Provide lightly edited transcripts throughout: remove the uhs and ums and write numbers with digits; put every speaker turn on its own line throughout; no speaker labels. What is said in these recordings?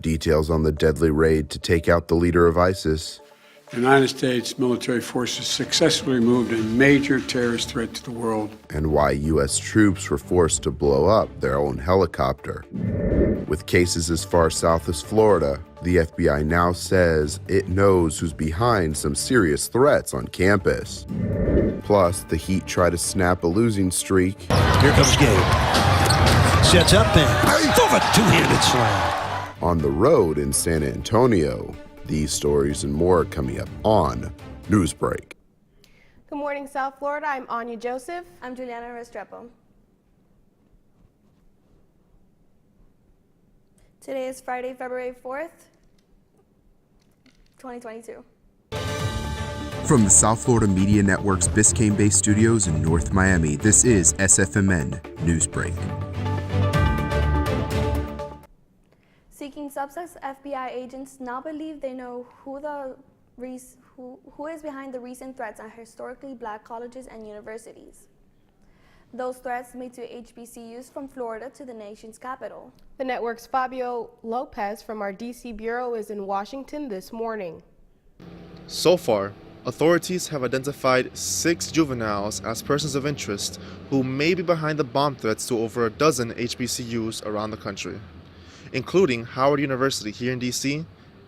Details on the deadly raid to take out the leader of ISIS.
The United States military forces successfully removed a major terrorist threat to the world.
And why U.S. troops were forced to blow up their own helicopter. With cases as far south as Florida, the FBI now says it knows who's behind some serious threats on campus. Plus, the Heat try to snap a losing streak.
Here comes Gabe. Sets up and over two-handed slam.
On the road in San Antonio. These stories and more coming up on Newsbreak.
Good morning, South Florida. I'm Anya Joseph.
I'm Juliana Restrepo. Today is Friday, February 4th, 2022.
From the South Florida Media Network's Biscayne-based studios in North Miami, this is SFMN Newsbreak.
Seeking suspects, FBI agents now believe they know who is behind the recent threats on historically black colleges and universities. Those threats made to HBCUs from Florida to the nation's capital.
The network's Fabio Lopez from our DC Bureau is in Washington this morning.
So far, authorities have identified 6 juveniles as persons of interest who may be behind the bomb threats to over a dozen HBCUs around the country, including Howard University here in D.C.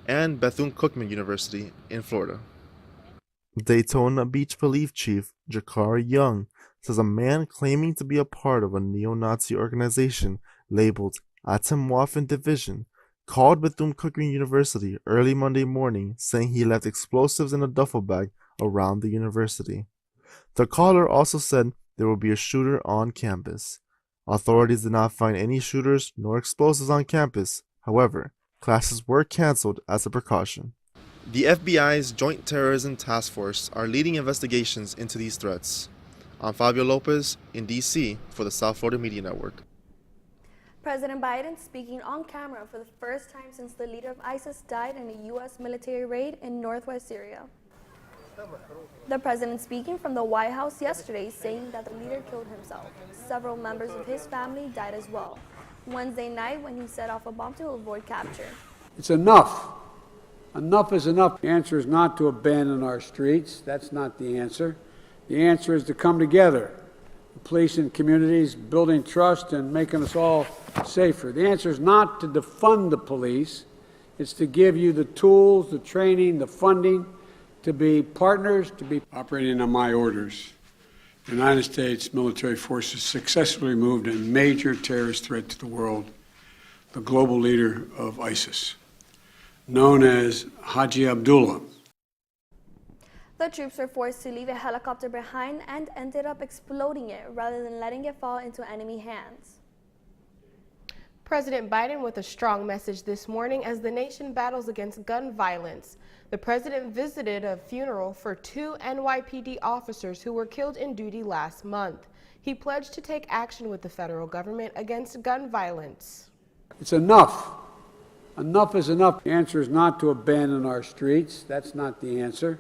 and Bethune-Cookman University in Florida.
Daytona Beach Police Chief Jakari Young says a man claiming to be a part of a neo-Nazi organization labeled Atomwaffen Division called Bethune-Cookman University early Monday morning saying he left explosives in a duffel bag around the university. The caller also said there will be a shooter on campus. Authorities did not find any shooters nor explosives on campus. However, classes were canceled as a precaution.
The FBI's Joint Terrorism Task Force are leading investigations into these threats. I'm Fabio Lopez in D.C. for the South Florida Media Network.
President Biden speaking on camera for the first time since the leader of ISIS died in a U.S. military raid in northwest Syria. The president speaking from the White House yesterday saying that the leader killed himself. Several members of his family died as well. Wednesday night when he set off a bomb to avoid capture.
It's enough. Enough is enough. The answer is not to abandon our streets. That's not the answer. The answer is to come together. The police and communities building trust and making us all safer. The answer is not to defund the police. It's to give you the tools, the training, the funding, to be partners, to be operating on my orders. The United States military forces successfully removed a major terrorist threat to the world, the global leader of ISIS, known as Haji Abdullah.
The troops were forced to leave a helicopter behind and ended up exploding it rather than letting it fall into enemy hands.
President Biden with a strong message this morning as the nation battles against gun violence. The president visited a funeral for 2 NYPD officers who were killed in duty last month. He pledged to take action with the federal government against gun violence.
It's enough. Enough is enough. The answer is not to abandon our streets. That's not the answer.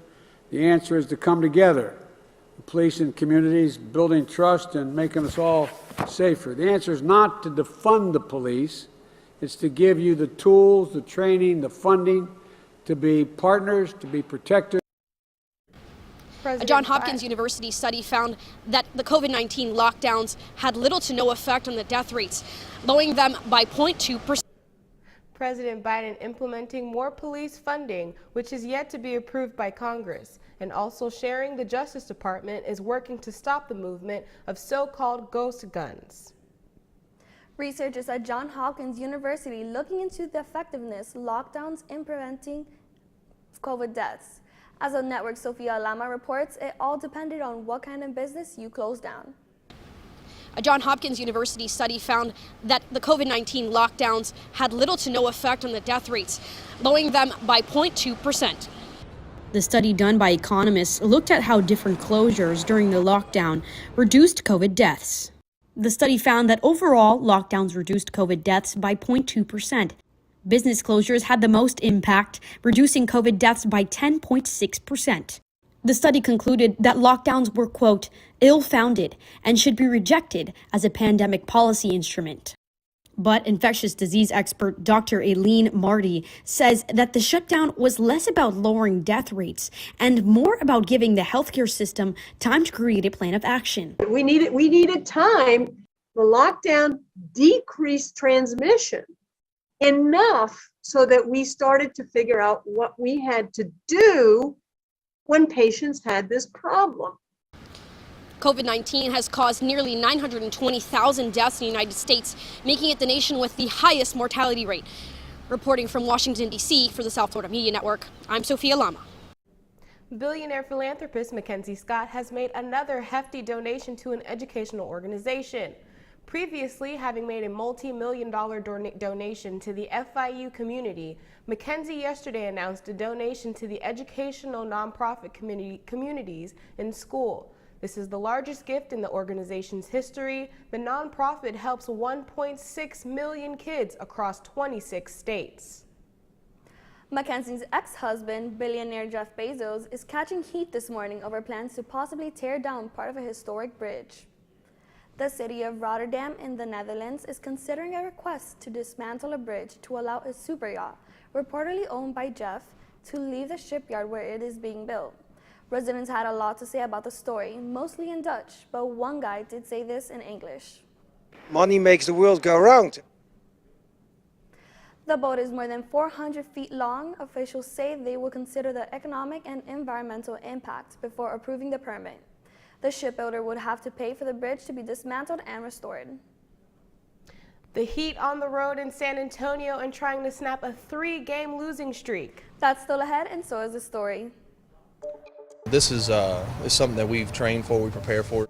The answer is to come together. The police and communities building trust and making us all safer. The answer is not to defund the police. It's to give you the tools, the training, the funding, to be partners, to be protectors.
A Johns Hopkins University study found that the COVID-19 lockdowns had little to no effect on the death rates, lowering them by 0.2%.
President Biden implementing more police funding, which is yet to be approved by Congress, and also sharing the Justice Department is working to stop the movement of so-called ghost guns.
Researchers at Johns Hopkins University looking into the effectiveness lockdowns in preventing COVID deaths. As the network Sofia Lama reports, it all depended on what kind of business you closed down.
A Johns Hopkins University study found that the COVID-19 lockdowns had little to no effect on the death rates, lowering them by 0.2%.
The study done by economists looked at how different closures during the lockdown reduced COVID deaths. The study found that overall, lockdowns reduced COVID deaths by 0.2%. Business closures had the most impact, reducing COVID deaths by 10.6%. The study concluded that lockdowns were, quote, ill-founded and should be rejected as a pandemic policy instrument. But infectious disease expert Dr. Aileen Marty says that the shutdown was less about lowering death rates and more about giving the healthcare system time to create a plan of action.
We needed time. The lockdown decreased transmission enough so that we started to figure out what we had to do when patients had this problem.
COVID-19 has caused nearly 920,000 deaths in the United States, making it the nation with the highest mortality rate. Reporting from Washington, D.C. for the South Florida Media Network, I'm Sophia Lama.
Billionaire philanthropist Mackenzie Scott has made another hefty donation to an educational organization. Previously, having made a multi-million-dollar donation to the FIU community, Mackenzie yesterday announced a donation to the educational nonprofit communities in school. This is the largest gift in the organization's history. The nonprofit helps 1.6 million kids across 26 states.
Mackenzie's ex-husband, billionaire Jeff Bezos, is catching heat this morning over plans to possibly tear down part of a historic bridge. The city of Rotterdam in the Netherlands is considering a request to dismantle a bridge to allow a superyacht, reportedly owned by Jeff, to leave the shipyard where it is being built. Residents had a lot to say about the story, mostly in Dutch, but one guy did say this in English.
Money makes the world go round.
The boat is more than 400 feet long. Officials say they will consider the economic and environmental impact before approving the permit. The shipbuilder would have to pay for the bridge to be dismantled and restored.
The Heat on the road in San Antonio and trying to snap a 3-game losing streak.
That's still ahead, and so is the story.
This is something that we've trained for, we prepare for.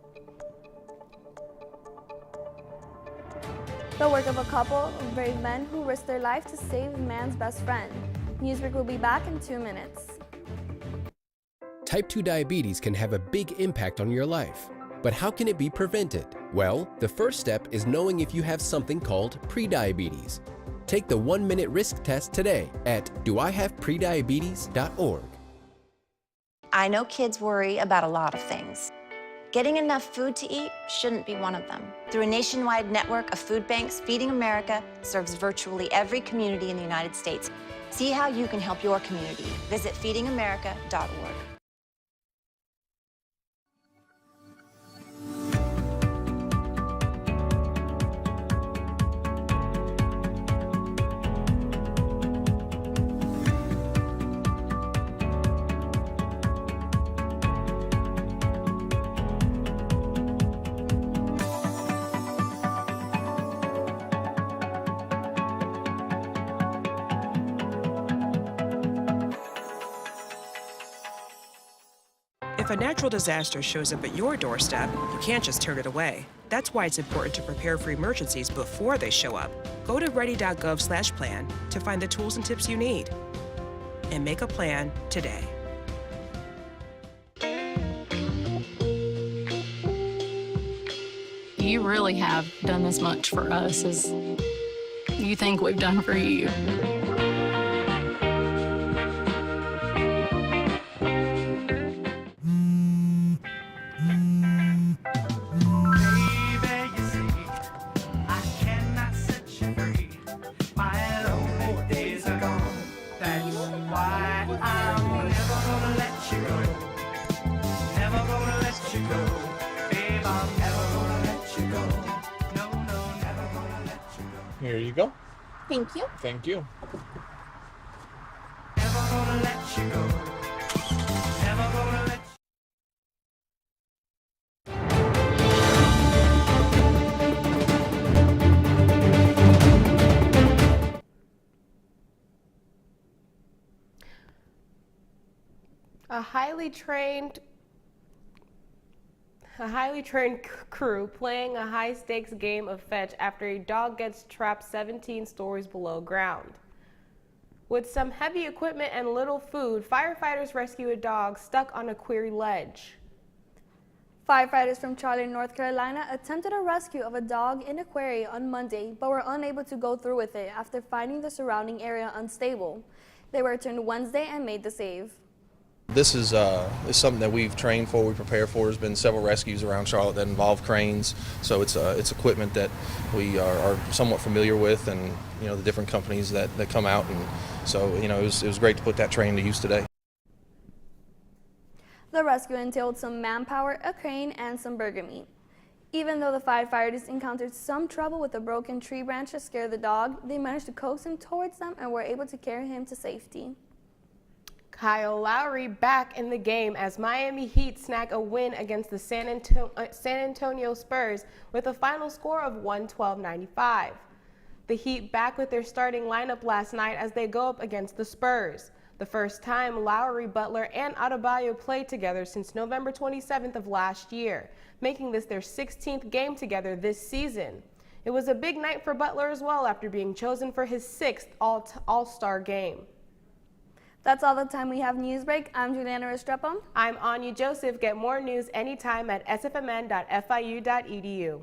The work of a couple of brave men who risked their life to save man's best friend. Newsbreak will be back in 2 minutes.
Type 2 diabetes can have a big impact on your life. But how can it be prevented? Well, the first step is knowing if you have something called prediabetes. Take the 1-minute risk test today at doihaveprediabetes.org.
I know kids worry about a lot of things. Getting enough food to eat shouldn't be one of them. Through a nationwide network of food banks, Feeding America serves virtually every community in the United States. See how you can help your community. Visit feedingamerica.org.
If a natural disaster shows up at your doorstep, you can't just turn it away. That's why it's important to prepare for emergencies before they show up. Go to ready.gov/plan to find the tools and tips you need. And make a plan today.
You really have done as much for us as you think we've done for you.
Here you go.
Thank you.
Thank you.
A highly trained crew playing a high-stakes game of fetch after a dog gets trapped 17 stories below ground. With some heavy equipment and little food, firefighters rescue a dog stuck on a quarry ledge.
Firefighters from Charlotte, North Carolina attempted a rescue of a dog in a quarry on Monday, but were unable to go through with it after finding the surrounding area unstable. They returned Wednesday and made the save.
This is something that we've trained for, we prepare for. There's been several rescues around Charlotte that involve cranes, so it's equipment that we are somewhat familiar with, and the different companies that come out, and so it was great to put that training to use today.
The rescue entailed some manpower, a crane, and some burger meat. Even though the firefighters encountered some trouble with a broken tree branch to scare the dog, they managed to coax him towards them and were able to carry him to safety.
Kyle Lowry back in the game as Miami Heat snag a win against the San Antonio Spurs with a final score of 112-95. The Heat back with their starting lineup last night as they go up against the Spurs. The first time Lowry, Butler, and Adebayo played together since November 27th of last year, making this their 16th game together this season. It was a big night for Butler as well after being chosen for his 6th All-Star game.
That's all the time we have Newsbreak. I'm Juliana Restrepo.
I'm Anya Joseph. Get more news anytime at sfmn.fiu.edu.